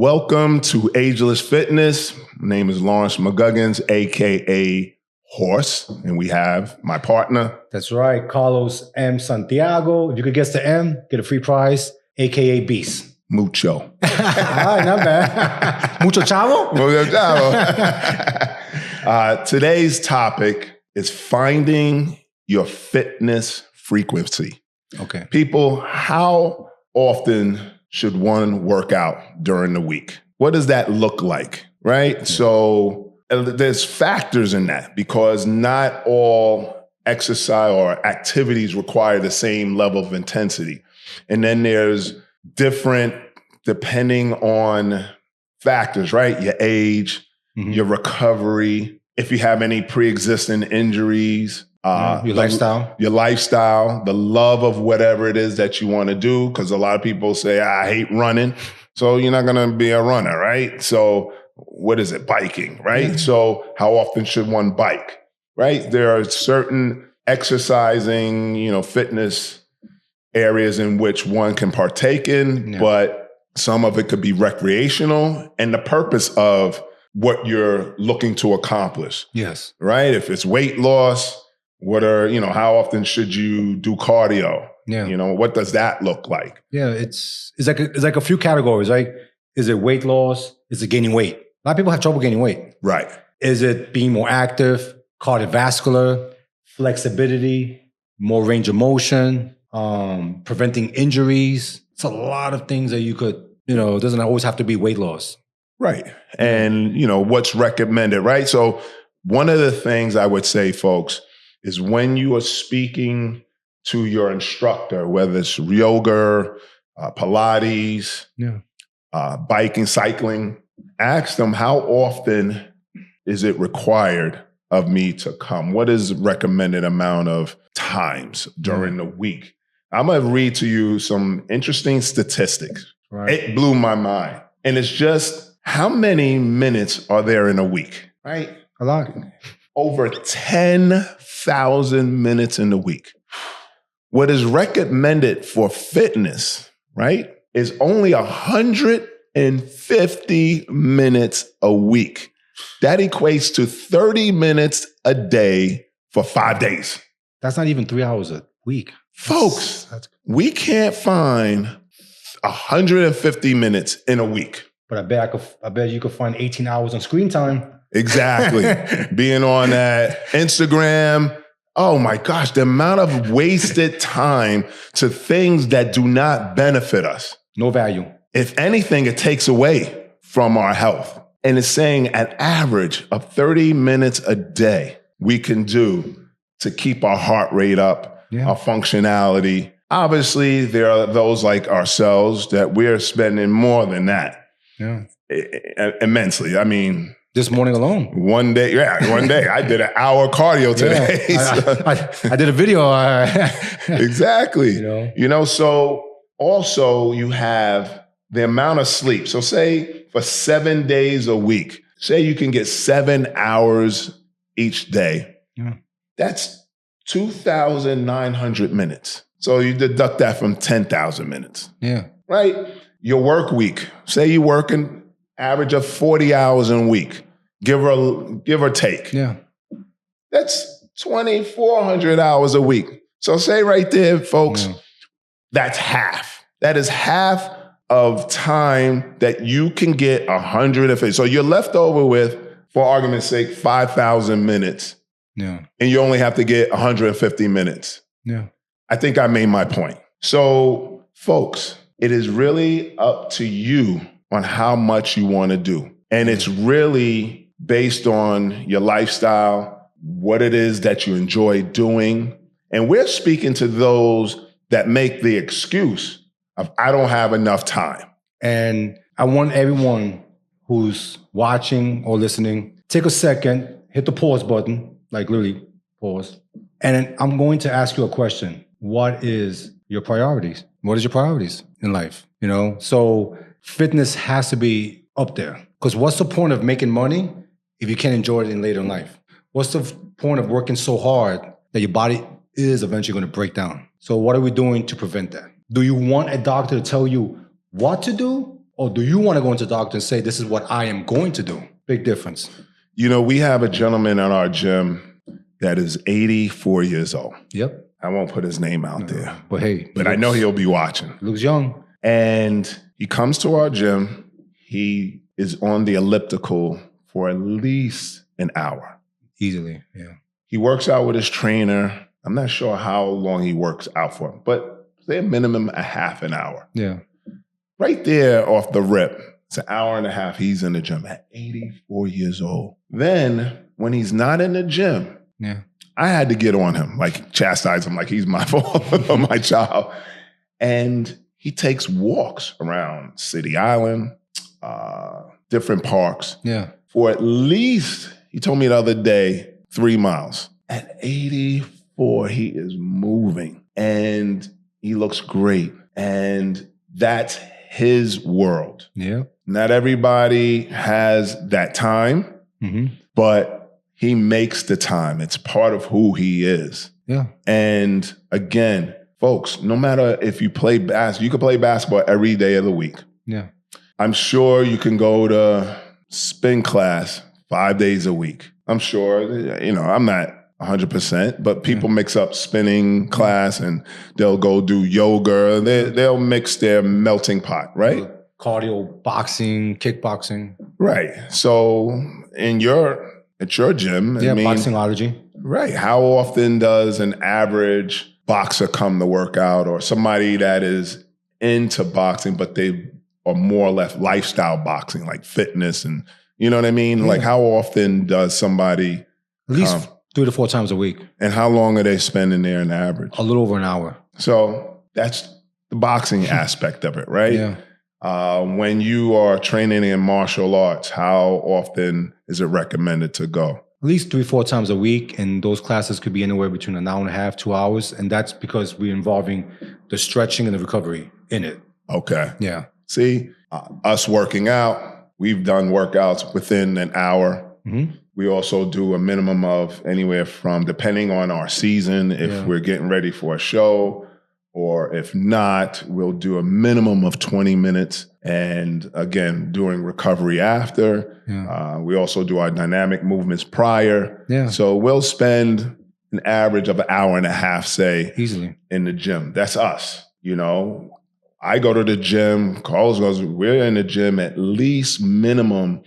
Welcome to Ageless Fitness. My name is Lawrence McGuggins, a.k.a. Horse, and we have my partner. That's right, Carlos M. Santiago. If you could guess the M, get a free prize, a.k.a. Beast. Mucho. All right, not bad. Mucho chavo? Mucho chavo. Today's topic is finding your fitness frequency. Okay. People, how often should one work out during the week? What does that look like, right? Yeah. So there's factors in that because not all exercise or activities require the same level of intensity. And then there's different, depending on factors, right? Your age, your recovery, if you have any pre-existing injuries, your lifestyle, the love of whatever it is that you want to do. Because a lot of people say, I hate running. So you're not going to be a runner, right? So what is it? Biking, right? Mm-hmm. So how often should one bike, right? There are certain exercising, fitness areas in which one can partake in, but some of it could be recreational and the purpose of what you're looking to accomplish. Yes. Right? If it's weight loss, what are, how often should you do cardio? Yeah. What does that look like? Yeah, it's like a few categories, right? Is it weight loss? Is it gaining weight? A lot of people have trouble gaining weight. Right. Is it being more active, cardiovascular, flexibility, more range of motion, preventing injuries? It's a lot of things that you could, it doesn't always have to be weight loss. Right. And, what's recommended, right? So one of the things I would say, folks, is when you are speaking to your instructor, whether it's yoga, Pilates, biking, cycling, ask them how often is it required of me to come? What is the recommended amount of times during the week? I'm going to read to you some interesting statistics. Right. It blew my mind. And it's just, how many minutes are there in a week? Right? A lot. Over 10,000 minutes in a week. What is recommended for fitness, right, is only 150 minutes a week. That equates to 30 minutes a day for 5 days. That's not even 3 hours a week. Folks, we can't find 150 minutes in a week. But I bet you could find 18 hours on screen time. Exactly. Being on that Instagram. Oh my gosh, the amount of wasted time to things that do not benefit us. No value. If anything, it takes away from our health. And it's saying an average of 30 minutes a day we can do to keep our heart rate up, our functionality. Obviously, there are those like ourselves that we're spending more than that. Yeah. Immensely. I mean, this morning alone. One day. I did an hour cardio today. I did a video. Exactly. So also you have the amount of sleep. So say for 7 days a week, say you can get 7 hours each day. Yeah. That's 2,900 minutes. So you deduct that from 10,000 minutes. Yeah. Right? Your work week, say you're working average of 40 hours a week, give or take. Yeah. That's 2,400 hours a week. So say right there, folks, that's half. That is half of time that you can get 150. So you're left over with, for argument's sake, 5,000 minutes. Yeah. And you only have to get 150 minutes. Yeah. I think I made my point. So, folks, it is really up to you on how much you want to do. And it's really based on your lifestyle, what it is that you enjoy doing. And we're speaking to those that make the excuse of, I don't have enough time. And I want everyone who's watching or listening, take a second, hit the pause button, like literally pause. And I'm going to ask you a question. What is your priorities? What is your priorities in life? So fitness has to be up there. Because what's the point of making money if you can't enjoy it in later in life? What's the point of working so hard that your body is eventually going to break down? So what are we doing to prevent that? Do you want a doctor to tell you what to do? Or do you want to go into the doctor and say, this is what I am going to do? Big difference. You know, we have a gentleman in our gym that is 84 years old. Yep. I won't put his name out there. But hey. But I know he'll be watching. Looks young. And he comes to our gym. He is on the elliptical for at least an hour. Easily, yeah. He works out with his trainer. I'm not sure how long he works out for, but say a minimum a half an hour. Yeah. Right there off the rip, it's an hour and a half he's in the gym at 84 years old. Then when he's not in the gym, I had to get on him, like chastise him like he's my fault or my child. And he takes walks around City Island, different parks. Yeah. For at least, he told me the other day, 3 miles. At 84, he is moving and he looks great. And that's his world. Yeah. Not everybody has that time, but he makes the time. It's part of who he is. Yeah. And again, folks, no matter if you play basketball, you can play basketball every day of the week. Yeah. I'm sure you can go to spin class 5 days a week. I'm sure, you know, I'm not 100%, but people mix up spinning class and they'll go do yoga. They'll mix their melting pot, right? Cardio, boxing, kickboxing. Right. So at your gym, I mean, boxingology. Right. How often does an average boxer come to work out, or somebody that is into boxing, but they are more or less lifestyle boxing, like fitness and, you know what I mean? Yeah. Like how often does somebody at least 3 to 4 times a week. And how long are they spending there on average? A little over an hour. So that's the boxing aspect of it, right? Yeah. When you are training in martial arts, how often is it recommended to go? At least 3 or 4 times a week. And those classes could be anywhere between an hour and a half, 2 hours. And that's because we're involving the stretching and the recovery in it. Okay. Yeah. See, us working out, we've done workouts within an hour. We also do a minimum of anywhere from, depending on our season, if we're getting ready for a show, or if not, we'll do a minimum of 20 minutes. And again, doing recovery after. We also do our dynamic movements prior. So we'll spend an average of an hour and a half, say, easily in the gym. That's us, you know. I go to the gym, Carlos goes, we're in the gym at least minimum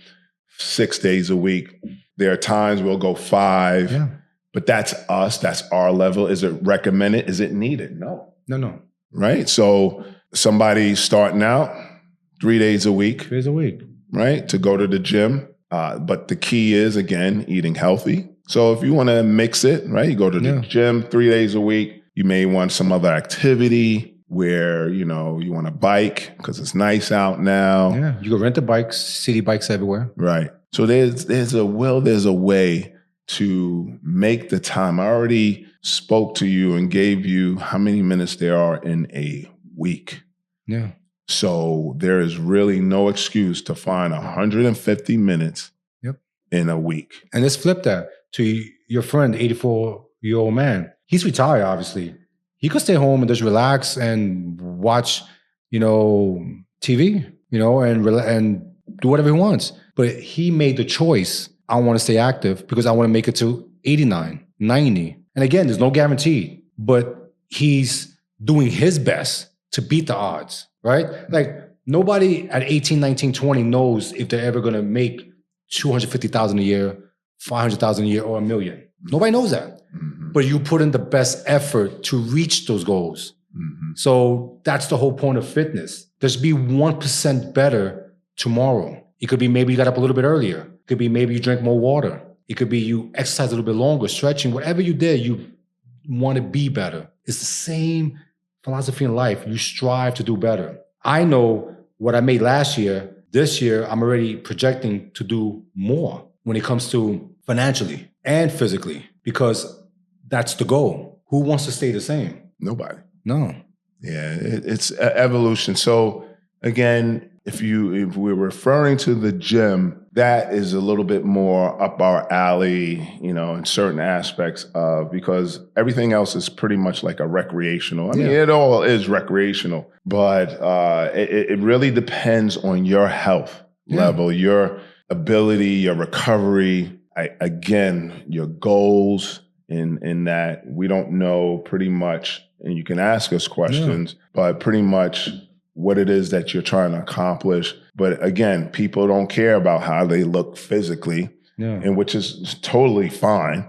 6 days a week. There are times we'll go 5, but that's us. That's our level. Is it recommended? Is it needed? No. No. Right? So somebody starting out 3 days a week. 3 days a week. Right? To go to the gym. But the key is, again, eating healthy. So if you want to mix it, right? You go to the gym 3 days a week. You may want some other activity where, you know, you want to bike because it's nice out now. Yeah, you can rent the bikes, city bikes everywhere. Right. So there's a way to make the time. I already spoke to you and gave you how many minutes there are in a week. Yeah. So there is really no excuse to find 150 minutes in a week. And let's flip that to your friend, 84-year-old man. He's retired, obviously. He could stay home and just relax and watch, you know, TV, you know, and do whatever he wants. But he made the choice. I want to stay active because I want to make it to 89, 90. And again, there's no guarantee, but he's doing his best to beat the odds, right? Like nobody at 18, 19, 20 knows if they're ever going to make $250,000 a year, $500,000 a year, or $1 million. Nobody knows that. But you put in the best effort to reach those goals. So that's the whole point of fitness. Just be 1% better tomorrow. It could be maybe you got up a little bit earlier. It could be maybe you drank more water. It could be you exercise a little bit longer, stretching, whatever you did, you want to be better. It's the same philosophy in life. You strive to do better. I know what I made last year. This year, I'm already projecting to do more when it comes to financially and physically, because that's the goal. Who wants to stay the same? Nobody. No. Yeah, it's evolution. So again, if we're referring to the gym, that is a little bit more up our alley, in certain aspects of, because everything else is pretty much like a recreational. I mean, it all is recreational, but it really depends on your health level, your ability, your recovery, again, your goals. In that we don't know pretty much, and you can ask us questions, but pretty much what it is that you're trying to accomplish. But again, people don't care about how they look physically, and which is totally fine.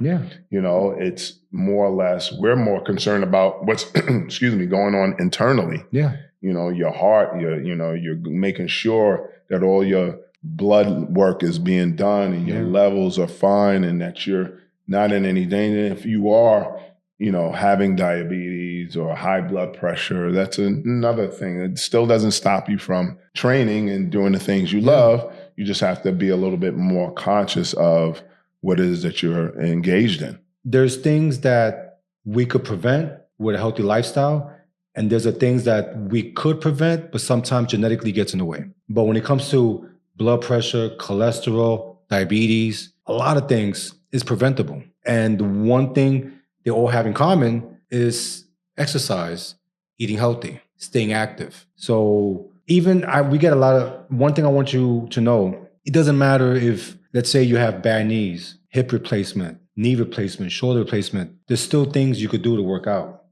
It's more or less, we're more concerned about what's, going on internally. Your heart, you're making sure that all your blood work is being done and your levels are fine and that you're not in any danger. If you are, having diabetes or high blood pressure, that's another thing. It still doesn't stop you from training and doing the things you love. You just have to be a little bit more conscious of what it is that you're engaged in. There's things that we could prevent with a healthy lifestyle, and there's the things that we could prevent, but sometimes genetically gets in the way. But when it comes to blood pressure, cholesterol, diabetes, a lot of things is preventable. And one thing they all have in common is exercise, eating healthy, staying active. So even we get a lot of, one thing I want you to know, it doesn't matter if, let's say you have bad knees, hip replacement, knee replacement, shoulder replacement, there's still things you could do to work out.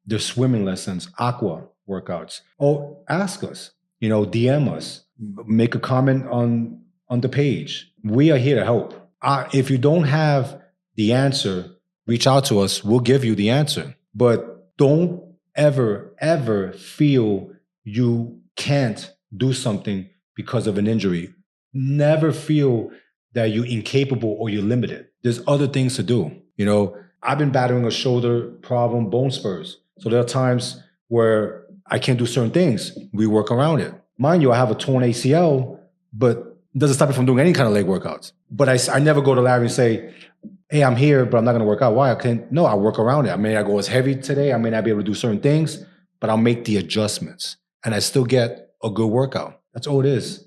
There's swimming lessons, aqua workouts. Oh, ask us, DM us, make a comment on the page. We are here to help. If you don't have the answer, reach out to us. We'll give you the answer. But don't ever feel you can't do something because of an injury. Never feel that you're incapable or you're limited. There's other things to do. I've been battling a shoulder problem, bone spurs. So there are times where I can't do certain things. We work around it. Mind you, I have a torn ACL, but it doesn't stop me from doing any kind of leg workouts. But I never go to Larry and say, hey, I'm here, but I'm not going to work out. Why? No, I work around it. I may not go as heavy today. I may not be able to do certain things, but I'll make the adjustments. And I still get a good workout. That's all it is.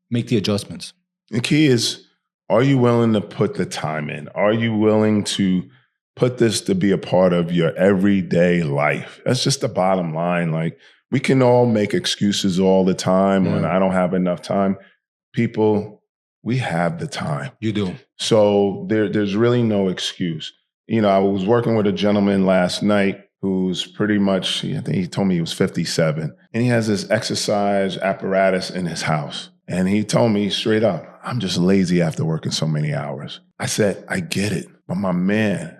Make the adjustments. The key is, are you willing to put the time in? Are you willing to put this to be a part of your everyday life? That's just the bottom line. Like, we can all make excuses all the time when I don't have enough time. People, we have the time. You do. So there's really no excuse. I was working with a gentleman last night who's pretty much, I think he told me he was 57. And he has this exercise apparatus in his house. And he told me straight up, I'm just lazy after working so many hours. I said, I get it. But my man,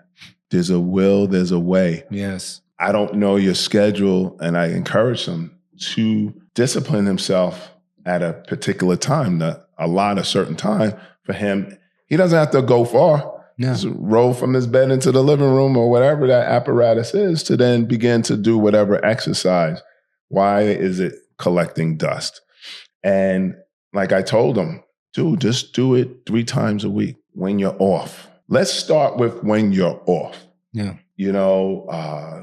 there's a will, there's a way. Yes. I don't know your schedule. And I encourage him to discipline himself at a particular time, a certain time for him. He doesn't have to go far. Just roll from his bed into the living room or whatever that apparatus is to then begin to do whatever exercise. Why is it collecting dust? And like I told him, dude, just do it 3 times a week when you're off. Let's start with when you're off. Yeah.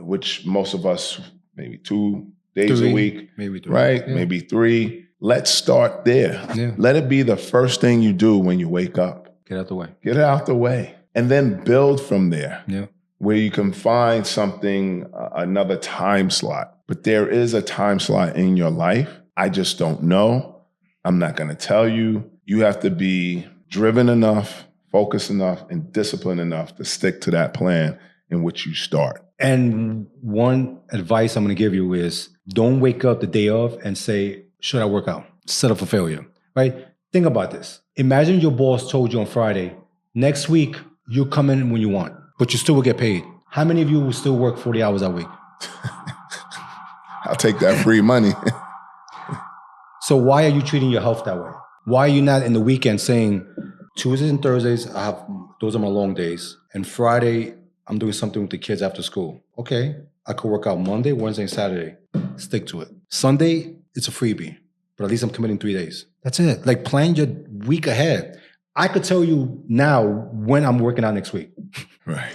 Which most of us, maybe 2 days a week. Maybe 3. Right? Yeah. Maybe 3. Let's start there. Yeah. Let it be the first thing you do when you wake up. Get out the way. Get it out the way. And then build from there. Yeah. Where you can find something, another time slot. But there is a time slot in your life. I just don't know. I'm not going to tell you. You have to be driven enough, focused enough, and disciplined enough to stick to that plan in which you start. And one advice I'm going to give you is don't wake up the day of and say, should I work out? Set up for failure, right? Think about this. Imagine your boss told you on Friday, next week, you come in when you want, but you still will get paid. How many of you will still work 40 hours a week? I'll take that free money. So why are you treating your health that way? Why are you not in the weekend saying, Tuesdays and Thursdays, those are my long days. And Friday, I'm doing something with the kids after school. Okay, I could work out Monday, Wednesday, and Saturday. Stick to it. Sunday, it's a freebie, but at least I'm committing 3 days. That's it. Like, plan your week ahead. I could tell you now when I'm working out next week. Right.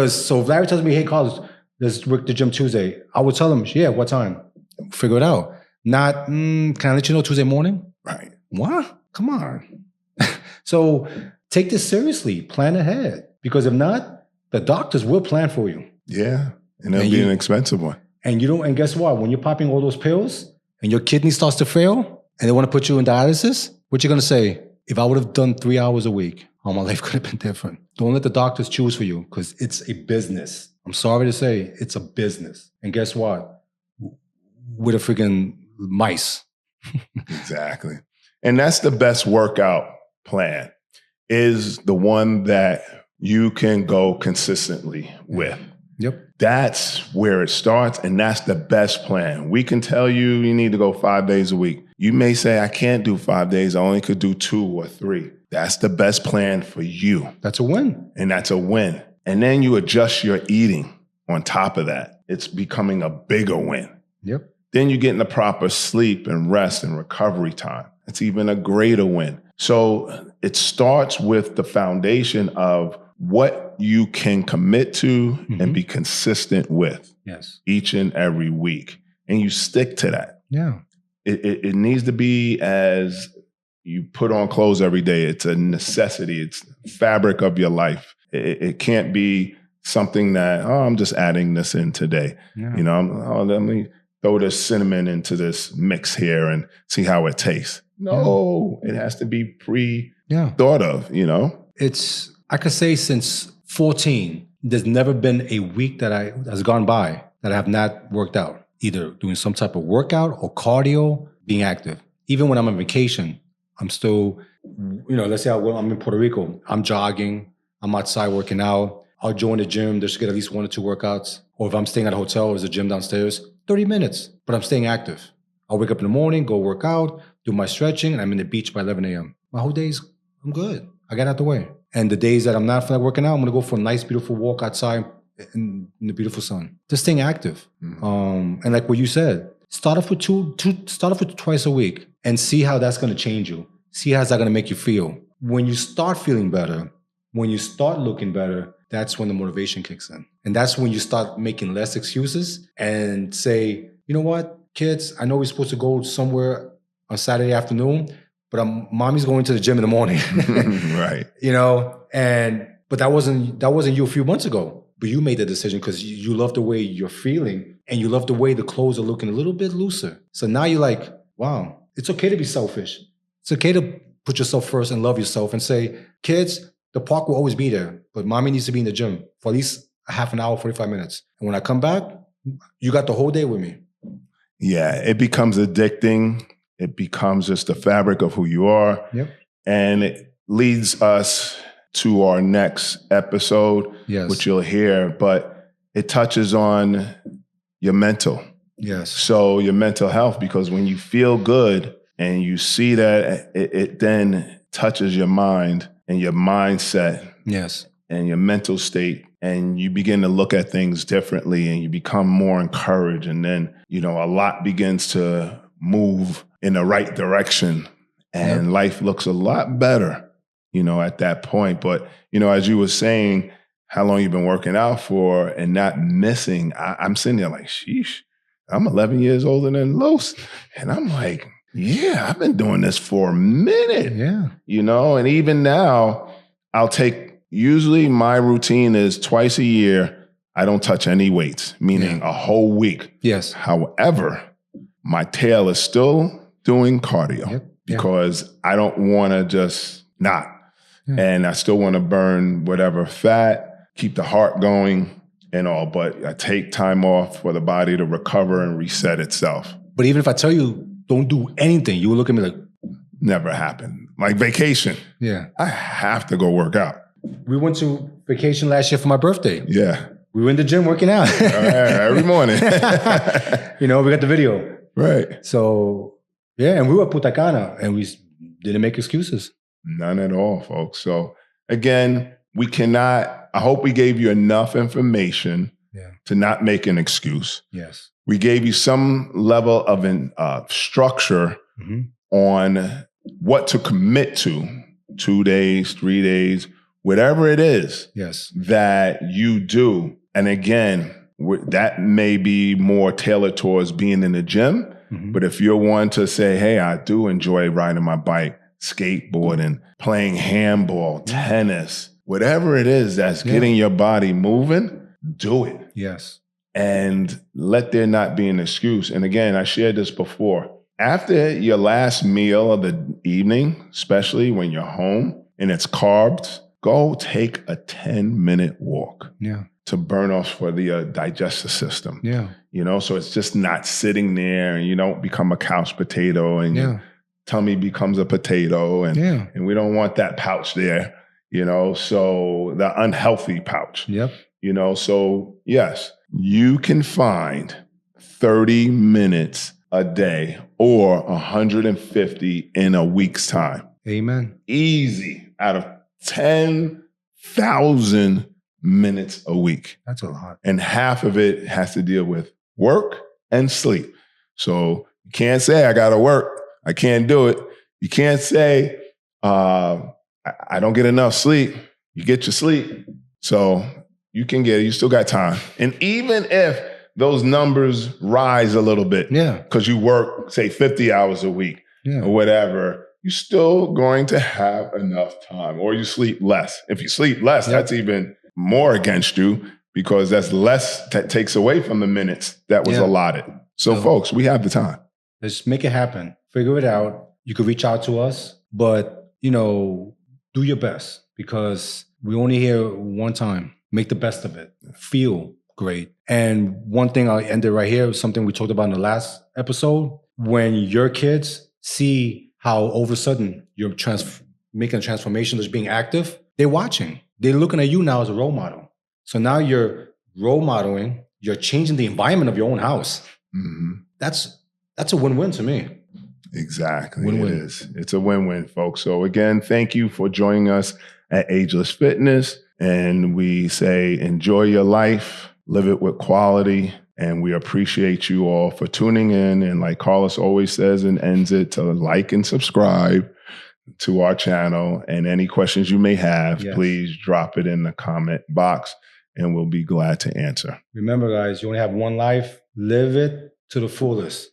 So if Larry tells me, hey, Carlos, let's work the gym Tuesday, I would tell him, yeah, what time? Figure it out. Not, can I let you know Tuesday morning? Right. What? Come on. So take this seriously. Plan ahead. Because if not, the doctors will plan for you. Yeah. And it'll be an expensive one. And and guess what? When you're popping all those pills and your kidney starts to fail and they want to put you in dialysis, what you're going to say? If I would have done 3 hours a week, how my life could have been different. Don't let the doctors choose for you because it's a business. I'm sorry to say, it's a business. And guess what? We're the freaking mice. Exactly. And that's the best workout plan, is the one that you can go consistently with. Yep. That's where it starts, and that's the best plan. We can tell you need to go 5 days a week. You may say, I can't do 5 days. I only could do 2 or 3. That's the best plan for you. That's a win. And that's a win. And then you adjust your eating on top of that. It's becoming a bigger win. Yep. Then you get in the proper sleep and rest and recovery time. It's even a greater win. So it starts with the foundation of what you can commit to and be consistent with each and every week. And you stick to that. Yeah. It needs to be as you put on clothes every day. It's a necessity. It's the fabric of your life. It can't be something that, I'm just adding this in today. Yeah. You know, let me throw this cinnamon into this mix here and see how it tastes. No, it has to be thought of, you know? I could say since 14, there's never been a week has gone by that I have not worked out, either doing some type of workout or cardio, being active. Even when I'm on vacation, I'm still, let's say I'm in Puerto Rico, I'm jogging, I'm outside working out. I'll join the gym just to get at least 1 or 2 workouts. Or if I'm staying at a hotel, there's a gym downstairs, 30 minutes, but I'm staying active. I'll wake up in the morning, go work out, do my stretching, and I'm in the beach by 11 a.m. My whole day's, I'm good. I got out the way. And the days that I'm not feeling like working out, I'm going to go for a nice, beautiful walk outside in the beautiful sun. Just staying active. And like what you said, start off with twice a week and see how that's going to change you. See how's that going to make you feel. When you start feeling better, when you start looking better, that's when the motivation kicks in. And that's when you start making less excuses and say, you know what, kids, I know we're supposed to go somewhere on Saturday afternoon, but mommy's going to the gym in the morning. Right. But that wasn't you a few months ago. But you made the decision because you love the way you're feeling and you love the way the clothes are looking a little bit looser. So now you're like, wow, it's okay to be selfish. It's okay to put yourself first and love yourself and say, kids, the park will always be there, but mommy needs to be in the gym for at least a half an hour, 45 minutes. And when I come back, you got the whole day with me. Yeah, it becomes addicting. It becomes just the fabric of who you are. Yep. And it leads us to our next episode, which you'll hear, but it touches on your mental. Yes. So your mental health, because when you feel good and you see that, it then touches your mind and your mindset. Yes. And your mental state. And you begin to look at things differently and you become more encouraged. And then, a lot begins to move in the right direction and life looks a lot better, at that point. But, as you were saying, how long you've been working out for and not missing, I'm sitting there like, sheesh, I'm 11 years older than Los. And I'm like, yeah, I've been doing this for a minute. Yeah. And even now usually my routine is twice a year, I don't touch any weights, meaning a whole week. Yes. However, my tail is still doing cardio because I don't want to just not. And I still want to burn whatever fat, keep the heart going and all, but I take time off for the body to recover and reset itself. But even if I tell you, don't do anything, you will look at me like, never happened. Like vacation. Yeah. I have to go work out. We went to vacation last year for my birthday. Yeah. We were in the gym working out. Every morning. We got the video. Right. So, and we were at Punta Cana and we didn't make excuses. None at all, folks. So again, I hope we gave you enough information to not make an excuse. Yes. We gave you some level of structure on what to commit to, 2 days, 3 days, whatever it is that you do. And again, that may be more tailored towards being in the gym. But if you're one to say, hey, I do enjoy riding my bike, skateboarding, playing handball, tennis, whatever it is that's getting your body moving, do it. Yes. And let there not be an excuse. And again, I shared this before. After your last meal of the evening, especially when you're home and it's carbs, go take a 10-minute walk. Yeah. To burn off for the digestive system. Yeah. You know, so it's just not sitting there and you don't become a couch potato and your tummy becomes a potato and we don't want that pouch there, you know, so the unhealthy pouch. Yep. You know, so yes, you can find 30 minutes a day or 150 in a week's time. Amen. Easy out of 10,000 minutes a week. That's a lot. And half of it has to deal with work and sleep. So you can't say, I got to work. I can't do it. You can't say, I don't get enough sleep. You get your sleep. So you can get it. You still got time. And even if those numbers rise a little bit, because you work, say, 50 hours a week or whatever, you're still going to have enough time, or you sleep less. If you sleep less, that's even more against you, because that's less that takes away from the minutes that was allotted. So folks, we have the time. Let's make it happen. Figure it out. You could reach out to us, but you know, do your best, because we only here one time. Make the best of it. Feel great. And one thing I'll end it right here, something we talked about in the last episode. When your kids see how all of a sudden you're making a transformation, that's being active, they're watching. They're looking at you now as a role model. So now you're role modeling, you're changing the environment of your own house. That's a win-win to me. Exactly. Win-win. It is. It's a win-win, folks. So again, thank you for joining us at Ageless Fitness. And we say, enjoy your life, live it with quality. And we appreciate you all for tuning in. And like Carlos always says and ends it, to like and subscribe to our channel. And any questions you may have, please drop it in the comment box and we'll be glad to answer. Remember, guys, you only have one life. Live it to the fullest.